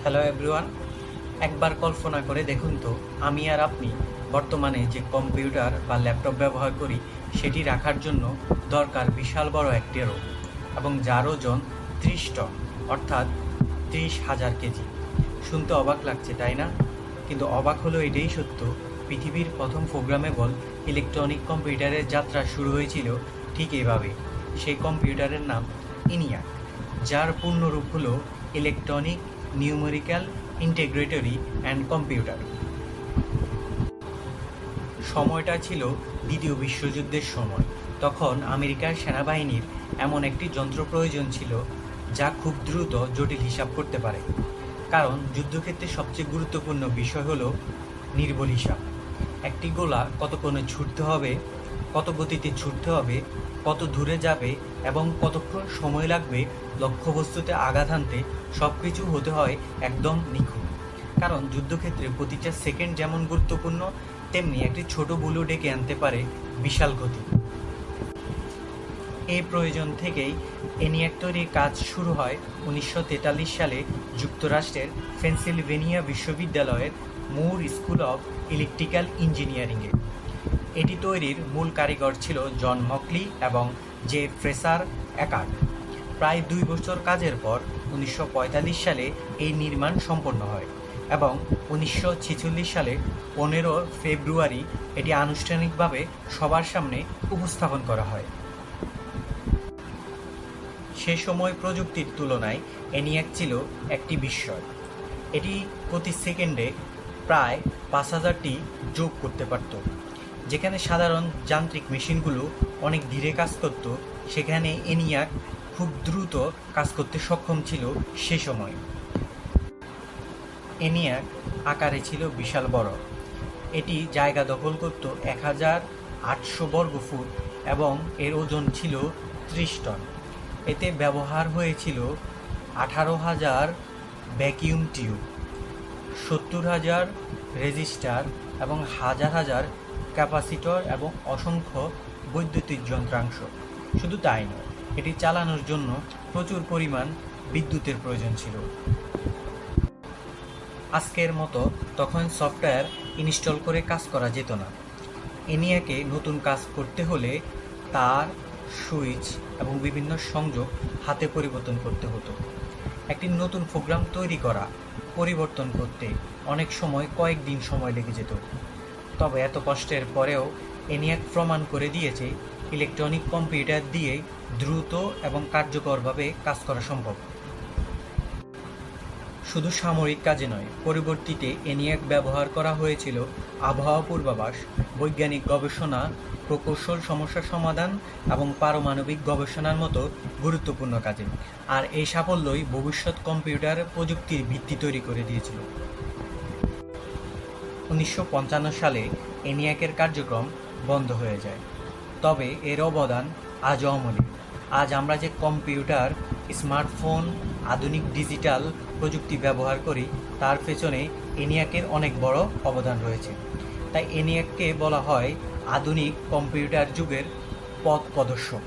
Hello everyone. একবার কল্পনা করে দেখুন তো, আমি আর আপনি বর্তমানে যে কম্পিউটার বা ল্যাপটপ ব্যবহার করি সেটি রাখার জন্য দরকার বিশাল বড় একটি রোম, এবং যার ওজন 30 টন, অর্থাৎ 30,000 কেজি। শুনতে অবাক লাগছে, তাই না? কিন্তু অবাক হলো এটাই সত্য, পৃথিবীর প্রথম প্রোগ্রামেবল ইলেকট্রনিক কম্পিউটারের যাত্রা শুরু হয়েছিল ঠিক এভাবে। সেই কম্পিউটারের নাম ইনিয়াক, যার পূর্ণরূপ হলো ইলেকট্রনিক নিউমেরিক্যাল ইন্টিগ্রেটরি অ্যান্ড কম্পিউটার। সময়টা ছিল দ্বিতীয় বিশ্বযুদ্ধের সময়। তখন আমেরিকার সেনাবাহিনীর এমন একটি যন্ত্র প্রয়োজন ছিল যা খুব দ্রুত জটিল হিসাব করতে পারে, কারণ যুদ্ধক্ষেত্রে সবচেয়ে গুরুত্বপূর্ণ বিষয় হলো নির্ভুল হিসাব। একটি গোলা কত কোণে ছুটতে হবে, কত গতিতে ছুটতে হবে, কত দূরে যাবে এবং কতক্ষণ সময় লাগবে লক্ষ্যবস্তুতে আঘাত হানতে, সব কিছু হতে হয় একদম নিখুঁত। কারণ যুদ্ধক্ষেত্রে প্রতিটা সেকেন্ড যেমন গুরুত্বপূর্ণ, তেমনি একটি ছোট ভুলও ডেকে আনতে পারে বিশাল ক্ষতি। এই প্রয়োজন থেকেই এনিয়াক তৈরির কাজ শুরু হয় 1943 সালে যুক্তরাষ্ট্রের পেনসিলভেনিয়া বিশ্ববিদ্যালয়ের মুর স্কুল অব ইলেকট্রিক্যাল ইঞ্জিনিয়ারিংয়ে। এটি তৈরির মূল কারিগর ছিল জন মকলি এবং জে ফ্রেসার অ্যাকার্ড। প্রায় 2 বছর কাজের পর 1945 সালে এই নির্মাণ সম্পন্ন হয় এবং 1946 সালে 15 ফেব্রুয়ারি এটি আনুষ্ঠানিকভাবে সবার সামনে উপস্থাপন করা হয়। সে সময় প্রযুক্তির তুলনায় এনিয়াক ছিল একটি বিস্ময়। এটি প্রতি সেকেন্ডে প্রায় 5000টি যোগ করতে পারত। যেখানে সাধারণ যান্ত্রিক মেশিনগুলো অনেক ধীরে কাজ করত, সেখানে এনিয়াক খুব দ্রুত কাজ করতে সক্ষম ছিল সে সময়। এনিয়াক আকারে ছিল বিশাল বড়। এটি জায়গা দখল করত 1800 বর্গফুট এবং এর ওজন ছিল 30 টন। এতে ব্যবহার হয়েছিল 18,000 ভ্যাকিউম টিউব, 70,000 রেজিস্টার এবং হাজার হাজার ক্যাপাসিটর এবং অসংখ্য বৈদ্যুতিক যন্ত্রাংশ। শুধু তাই নয়, এটি চালানোর জন্য প্রচুর পরিমাণ বিদ্যুতের প্রয়োজন ছিল। আজকের মতো তখন সফটওয়্যার ইনস্টল করে কাজ করা যেত না। এনিয়াকে নতুন কাজ করতে হলে তার, সুইচ এবং বিভিন্ন সংযোগ হাতে পরিবর্তন করতে হতো। একটি নতুন প্রোগ্রাম তৈরি করা, পরিবর্তন করতে অনেক সময় কয়েকদিন সময় লেগে যেত। তবে এত কষ্টের পরেও এনিয়াক প্রমাণ করে দিয়েছে ইলেকট্রনিক কম্পিউটার দিয়ে দ্রুত এবং কার্যকরভাবে কাজ করা সম্ভব। শুধু সামরিক কাজে নয়, পরবর্তীতে এনিয়াক ব্যবহার করা হয়েছিল আবহাওয়া পূর্বাভাস, বৈজ্ঞানিক গবেষণা, প্রকৌশল সমস্যা সমাধান এবং পারমাণবিক গবেষণার মতো গুরুত্বপূর্ণ কাজে। আর এই সাফল্যই ভবিষ্যৎ কম্পিউটার প্রযুক্তির ভিত্তি তৈরি করে দিয়েছিল। 1955 সালে এনিয়াকের কার্যক্রম বন্ধ হয়ে যায়, তবে এর অবদান আজও অমূল্য। আজ আমরা যে কম্পিউটার, স্মার্টফোন, আধুনিক ডিজিটাল প্রযুক্তি ব্যবহার করি, তার পেছনে এনিয়াকের অনেক বড় অবদান রয়েছে। তাই এনিয়াককে বলা হয় আধুনিক কম্পিউটার যুগের পথ প্রদর্শক।